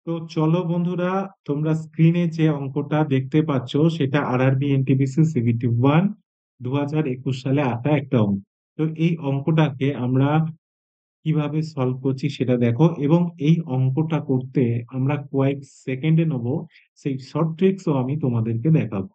তো চলো বন্ধুরা, তোমরা স্ক্রিনে যে অঙ্কটা দেখতে পাচ্ছ সেটা আরআরবি এনটিপিসি সিবিটি 1 2021 সালে আসা একটা অঙ্ক। তো এই অঙ্কটাকে আমরা কিভাবে সলভ করছি সেটা দেখো, এবং এই অঙ্কটা করতে আমরা কয়েক সেকেন্ডে নেবো সেই শর্ট ট্রিক্সও আমি তোমাদেরকে দেখাবো।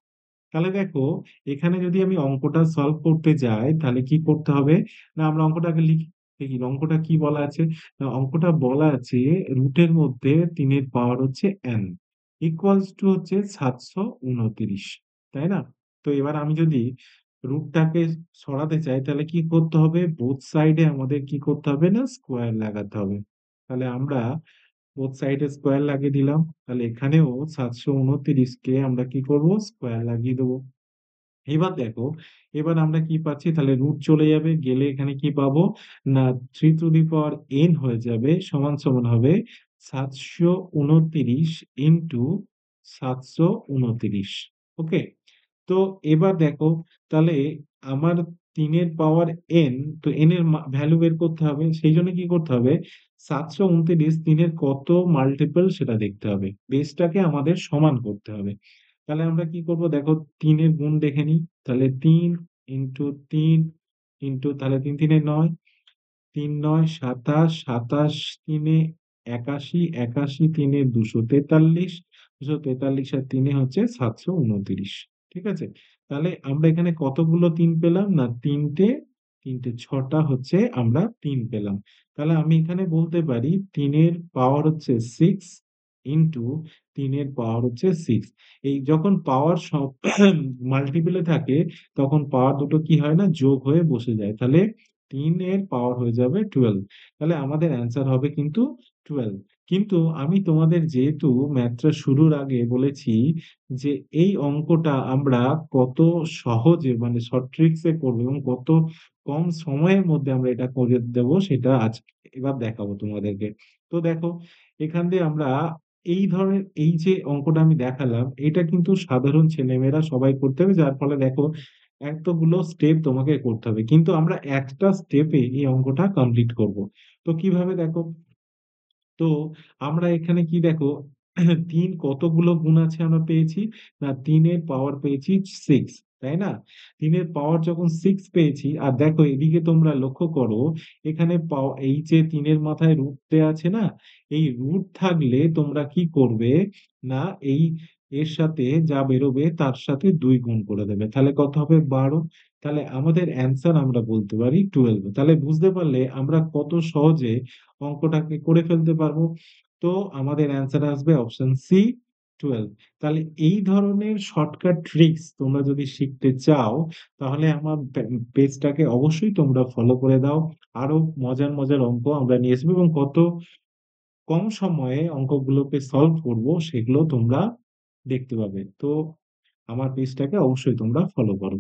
তাহলে দেখো, এখানে যদি আমি অঙ্কটা সলভ করতে যাই তাহলে কি করতে হবে, না আমরা অঙ্কটাকে লিখি। দেখি অঙ্কটা কি বলা আছে। না, অঙ্কটা বলা আছে রুটের মধ্যে 3-এর পাওয়ার হচ্ছে n ইকুয়ালস টু হচ্ছে 729, তাই না? তো এবার আমি যদি রুটটাকে সরাতে চাই তাহলে কি করতে হবে, বোথ সাইডে আমাদের কি করতে হবে, না স্কোয়ার লাগাতে হবে। তাহলে আমরা বোথ সাইডে স্কোয়ার লাগিয়ে দিলাম। তাহলে এখানেও 729 কে আমরা কি করব, স্কোয়ার লাগিয়ে দেবো। এবার দেখো, এবার আমরা কি পাচ্ছি, তাহলে রুট চলে যাবে, গেলে এখানে কি পাবো, না 3 টু দি পাওয়ার n হয়ে যাবে, সমান সমান হবে 729 ইন্টু 729। ওকে। তো এবার দেখো, তাহলে আমার 3-এর পাওয়ার n, তো n এর ভ্যালু বের করতে হবে, সেই জন্য কি করতে হবে, 729 3-এর কত মাল্টিপল সেটা দেখতে হবে, বেসটাকে আমাদের সমান করতে হবে। তাহলে আমরা কি করব, দেখো 3-এর গুণ দেখে নিই। তাহলে 3 ইন্টু 3 ইন্টু, তাহলে 3 3-এ 9, 3 9 27, 27 3-এ 81, 81 3-এ 243, 243 আর 3-এ হচ্ছে 729। ঠিক আছে। তাহলে আমরা এখানে কতগুলো তিন পেলাম, না তিনটে, তিনটে ছটা হচ্ছে আমরা তিন পেলাম। তাহলে আমি এখানে বলতে পারি 3-এর পাওয়ার হচ্ছে 6 ইন্টু 3-এর পাওয়ার হচ্ছে 6। এই যখন পাওয়ার সব মাল্টিপলে থাকে তখন পাওয়ার দুটো কি হয় না, যোগ হয়ে বসে যায়। তাহলে 3-এর পাওয়ার হয়ে যাবে 12। তাহলে আমাদের অ্যান্সার হবে কিন্তু 12। কিন্তু আমি তোমাদের যেহেতু ম্যাথটা শুরুর আগে বলেছি যে এই অঙ্কটা আমরা কত সহজে মানে শর্ট ট্রিক্সে করবো এবং কত কম সময়ের মধ্যে আমরা এটা করে দেব, সেটা আজ এবার দেখাবো তোমাদেরকে। তো দেখো, এখান দিয়ে আমরা এই ধরনের এই যে অঙ্কটা আমি দেখালাম, এটা কিন্তু সাধারণ ছেলেমেয়েরা সবাই করতে হবে, যার ফলে দেখো এতগুলো স্টেপ তোমাকে করতে হবে, কিন্তু আমরা একটা স্টেপে এই অঙ্কটা কমপ্লিট করব। তো কিভাবে দেখো, তো আমরা এখানে কি দেখো, তিন কতগুলো গুণ আছে আমরা পেয়েছি, না 3-এর পাওয়ার পেয়েছি 6, তাই না? 3-এর পাওয়ার যখন 6 পেয়েছি, আর দেখো এদিকে তোমরা লক্ষ্য করো, এখানে এই যে 3-এর মাথায় রুট দেয়া আছে না, এই রুট থাকলে তোমরা কি করবে, না এই এর সাথে যা বেরোবে তার সাথে 2 গুণ করে দেবে, তাহলে কত হবে, 12। তাহলে আমাদের অ্যান্সার আমরা বলতে পারি 12। তাহলে বুঝতে পারলে আমরা কত সহজে অঙ্কটাকে করে ফেলতে পারবো। তো আমাদের অ্যান্সার আসবে অপশন সি, 12। তাহলে এই ধরনের শর্টকাট ট্রিক্স তোমরা যদি শিখতে চাও তাহলে আমার পেজটাকে অবশ্যই তোমরা ফলো করে দাও। আরো মজার মজার অঙ্ক আমরা নিয়ে আসবো এবং কত কম সময়ে অঙ্কগুলোকে সলভ করব সেগুলো তোমরা দেখতে পাবে। তো আমার পেজটাকে অবশ্যই তোমরা ফলো করো।